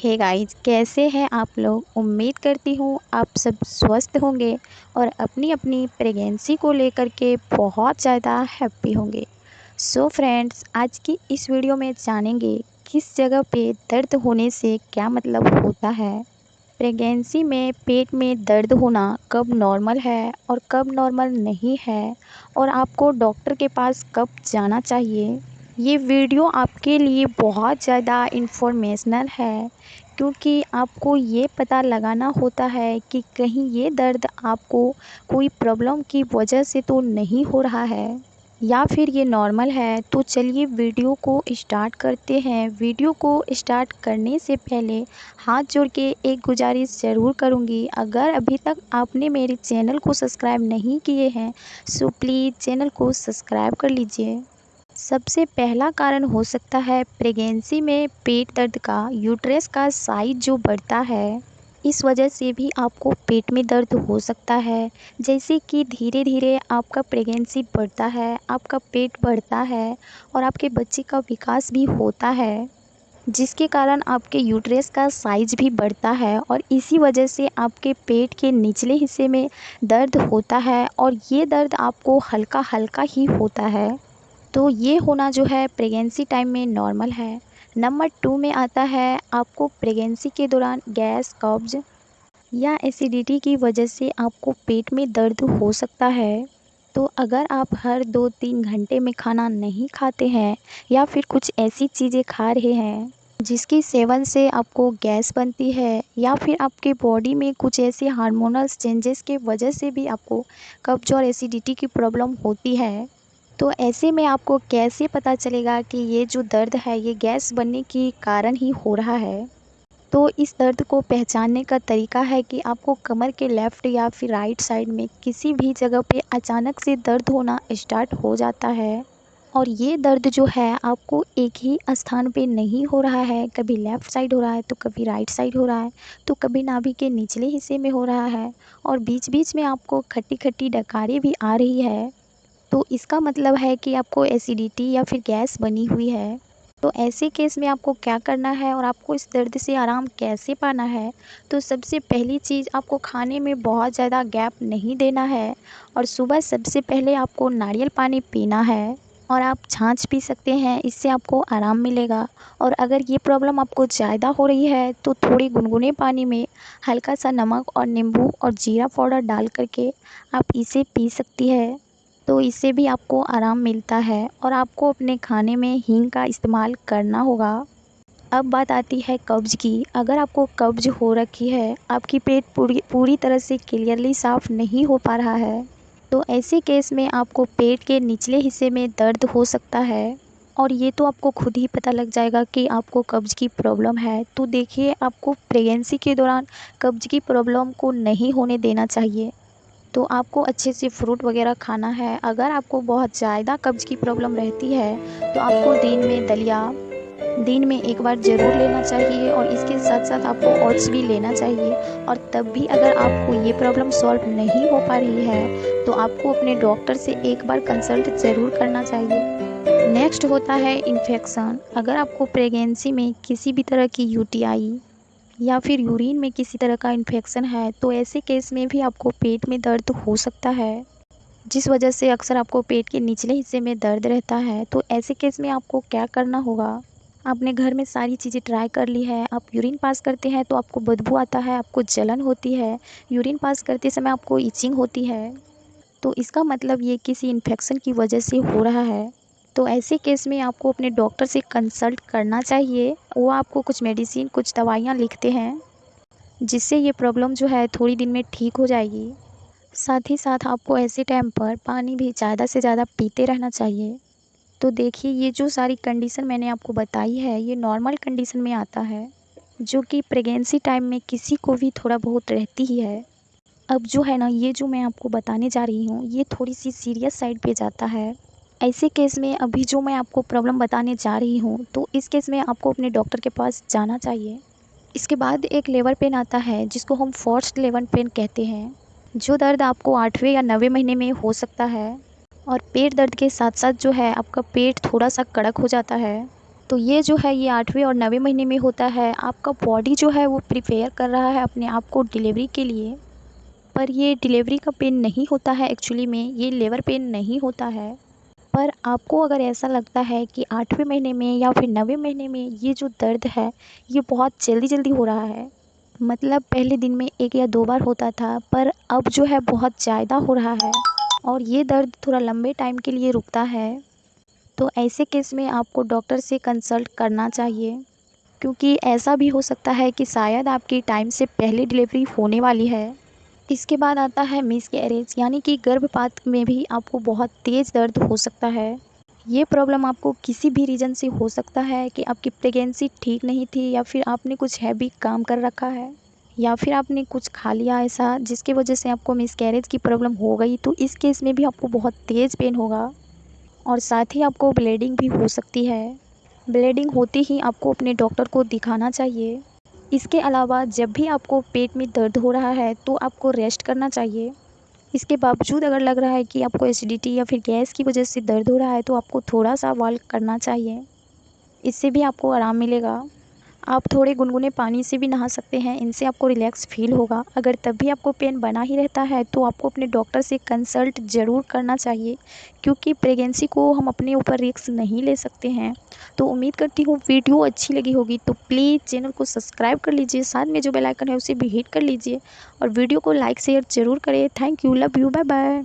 Hey guys, कैसे हैं आप लोग। उम्मीद करती हूँ आप सब स्वस्थ होंगे और अपनी अपनी प्रेगनेंसी को लेकर के बहुत ज़्यादा हैप्पी होंगे। सो फ्रेंड्स, आज की इस वीडियो में जानेंगे किस जगह पे दर्द होने से क्या मतलब होता है। प्रेगनेंसी में पेट में दर्द होना कब नॉर्मल है और कब नॉर्मल नहीं है, और आपको डॉक्टर के पास कब जाना चाहिए। ये वीडियो आपके लिए बहुत ज़्यादा इन्फॉर्मेशनल है, क्योंकि आपको ये पता लगाना होता है कि कहीं ये दर्द आपको कोई प्रॉब्लम की वजह से तो नहीं हो रहा है या फिर ये नॉर्मल है। तो चलिए वीडियो को स्टार्ट करते हैं। वीडियो को स्टार्ट करने से पहले हाथ जोड़ के एक गुजारिश ज़रूर करूँगी, अगर अभी तक आपने मेरे चैनल को सब्सक्राइब नहीं किए हैं सो प्लीज़ चैनल को सब्सक्राइब कर लीजिए। सबसे पहला कारण हो सकता है प्रेगनेंसी में पेट दर्द का। यूट्रस का साइज जो बढ़ता है, इस वजह से भी आपको पेट में दर्द हो सकता है। जैसे कि धीरे धीरे आपका प्रेगनेंसी बढ़ता है, आपका पेट बढ़ता है और आपके बच्चे का विकास भी होता है, जिसके कारण आपके यूट्रस का साइज भी बढ़ता है और इसी वजह से आपके पेट के निचले हिस्से में दर्द होता है, और ये दर्द आपको हल्का हल्का ही होता है। तो ये होना जो है प्रेगनेंसी टाइम में नॉर्मल है। नंबर 2 में आता है आपको प्रेगनेंसी के दौरान गैस, कब्ज या एसिडिटी की वजह से आपको पेट में दर्द हो सकता है। तो अगर आप हर 2-3 घंटे में खाना नहीं खाते हैं या फिर कुछ ऐसी चीज़ें खा रहे हैं जिसकी सेवन से आपको गैस बनती है, या फिर आपके बॉडी में कुछ ऐसे हार्मोनल चेंजेस के वजह से भी आपको कब्ज और एसिडिटी की प्रॉब्लम होती है, तो ऐसे में आपको कैसे पता चलेगा कि ये जो दर्द है ये गैस बनने के कारण ही हो रहा है। तो इस दर्द को पहचानने का तरीका है कि आपको कमर के लेफ़्ट या फिर राइट साइड में किसी भी जगह पे अचानक से दर्द होना स्टार्ट हो जाता है, और ये दर्द जो है आपको एक ही स्थान पे नहीं हो रहा है। कभी लेफ़्ट साइड हो रहा है तो कभी राइट साइड हो रहा है, तो कभी नाभि के निचले हिस्से में हो रहा है, और बीच बीच में आपको खट्टी खट्टी डकारें भी आ रही है। तो इसका मतलब है कि आपको एसिडिटी या फिर गैस बनी हुई है। तो ऐसे केस में आपको क्या करना है और आपको इस दर्द से आराम कैसे पाना है। तो सबसे पहली चीज़, आपको खाने में बहुत ज़्यादा गैप नहीं देना है, और सुबह सबसे पहले आपको नारियल पानी पीना है, और आप छाछ पी सकते हैं, इससे आपको आराम मिलेगा। और अगर ये प्रॉब्लम आपको ज़्यादा हो रही है तो थोड़ी गुनगुने पानी में हल्का सा नमक और नींबू और जीरा पाउडर डाल करके आप इसे पी सकती है, तो इससे भी आपको आराम मिलता है। और आपको अपने खाने में हींग का इस्तेमाल करना होगा। अब बात आती है कब्ज़ की। अगर आपको कब्ज़ हो रखी है, आपकी पेट पूरी पूरी तरह से क्लियरली साफ़ नहीं हो पा रहा है, तो ऐसे केस में आपको पेट के निचले हिस्से में दर्द हो सकता है, और ये तो आपको खुद ही पता लग जाएगा कि आपको कब्ज़ की प्रॉब्लम है। तो देखिए, आपको प्रेगनेंसी के दौरान कब्ज़ की प्रॉब्लम को नहीं होने देना चाहिए। तो आपको अच्छे से फ्रूट वगैरह खाना है। अगर आपको बहुत ज़्यादा कब्ज़ की प्रॉब्लम रहती है तो आपको दिन में दलिया दिन में एक बार ज़रूर लेना चाहिए, और इसके साथ साथ आपको ओट्स भी लेना चाहिए। और तब भी अगर आपको ये प्रॉब्लम सॉल्व नहीं हो पा रही है तो आपको अपने डॉक्टर से एक बार कंसल्ट ज़रूर करना चाहिए। नेक्स्ट होता है इन्फेक्शन। अगर आपको प्रेगनेंसी में किसी भी तरह की यूटीआई या फिर यूरिन में किसी तरह का इन्फेक्शन है, तो ऐसे केस में भी आपको पेट में दर्द हो सकता है, जिस वजह से अक्सर आपको पेट के निचले हिस्से में दर्द रहता है। तो ऐसे केस में आपको क्या करना होगा। आपने घर में सारी चीज़ें ट्राई कर ली है, आप यूरिन पास करते हैं तो आपको बदबू आता है, आपको जलन होती है, यूरिन पास करते समय आपको इचिंग होती है, तो इसका मतलब ये किसी इन्फेक्शन की वजह से हो रहा है। तो ऐसे केस में आपको अपने डॉक्टर से कंसल्ट करना चाहिए। वो आपको कुछ मेडिसिन, कुछ दवाइयाँ लिखते हैं, जिससे ये प्रॉब्लम जो है थोड़ी दिन में ठीक हो जाएगी। साथ ही साथ आपको ऐसे टाइम पर पानी भी ज़्यादा से ज़्यादा पीते रहना चाहिए। तो देखिए, ये जो सारी कंडीशन मैंने आपको बताई है ये नॉर्मल कंडीशन में आता है, जो कि प्रेगनेंसी टाइम में किसी को भी थोड़ा बहुत रहती ही है। अब जो है ना, ये जो मैं आपको बताने जा रही हूँ ये थोड़ी सी सीरियस साइड पे जाता है। ऐसे केस में अभी जो मैं आपको प्रॉब्लम बताने जा रही हूँ, तो इस केस में आपको अपने डॉक्टर के पास जाना चाहिए। इसके बाद एक लेबर पेन आता है, जिसको हम फर्स्ट लेबर पेन कहते हैं, जो दर्द आपको 8वें या 9वें महीने में हो सकता है। और पेट दर्द के साथ साथ जो है आपका पेट थोड़ा सा कड़क हो जाता है, तो ये जो है ये 8वें और 9वें महीने में होता है। आपका बॉडी जो है वो प्रिपेयर कर रहा है अपने आप को डिलीवरी के लिए। पर ये डिलीवरी का पेन नहीं होता है एक्चुअली में, ये लेबर पेन नहीं होता है। पर आपको अगर ऐसा लगता है कि 8वें महीने में या फिर 9वें महीने में ये जो दर्द है ये बहुत जल्दी जल्दी हो रहा है, मतलब पहले दिन में 1 या 2 बार होता था पर अब जो है बहुत ज़्यादा हो रहा है और ये दर्द थोड़ा लंबे टाइम के लिए रुकता है, तो ऐसे केस में आपको डॉक्टर से कंसल्ट करना चाहिए। क्योंकि ऐसा भी हो सकता है कि शायद आपकी टाइम से पहले डिलीवरी होने वाली है। इसके बाद आता है मिसकैरेज, यानी कि गर्भपात में भी आपको बहुत तेज़ दर्द हो सकता है। ये प्रॉब्लम आपको किसी भी रीज़न से हो सकता है कि आपकी प्रेगनेंसी ठीक नहीं थी या फिर आपने कुछ हैवी काम कर रखा है या फिर आपने कुछ खा लिया ऐसा जिसकी वजह से आपको मिसकैरेज की प्रॉब्लम हो गई, तो इस केस में भी आपको बहुत तेज़ पेन होगा और साथ ही आपको ब्लीडिंग भी हो सकती है। ब्लीडिंग होते ही आपको अपने डॉक्टर को दिखाना चाहिए। इसके अलावा जब भी आपको पेट में दर्द हो रहा है तो आपको रेस्ट करना चाहिए। इसके बावजूद अगर लग रहा है कि आपको एसिडिटी या फिर गैस की वजह से दर्द हो रहा है तो आपको थोड़ा सा वॉक करना चाहिए, इससे भी आपको आराम मिलेगा। आप थोड़े गुनगुने पानी से भी नहा सकते हैं, इनसे आपको रिलैक्स फील होगा। अगर तब भी आपको पेन बना ही रहता है तो आपको अपने डॉक्टर से कंसल्ट ज़रूर करना चाहिए, क्योंकि प्रेगनेंसी को हम अपने ऊपर रिस्क नहीं ले सकते हैं। तो उम्मीद करती हूँ वीडियो अच्छी लगी होगी, तो प्लीज़ चैनल को सब्सक्राइब कर लीजिए, साथ में जो बेल आइकन है उसे भी हिट कर लीजिए और वीडियो को लाइक शेयर ज़रूर करें। Thank you, love you, bye bye.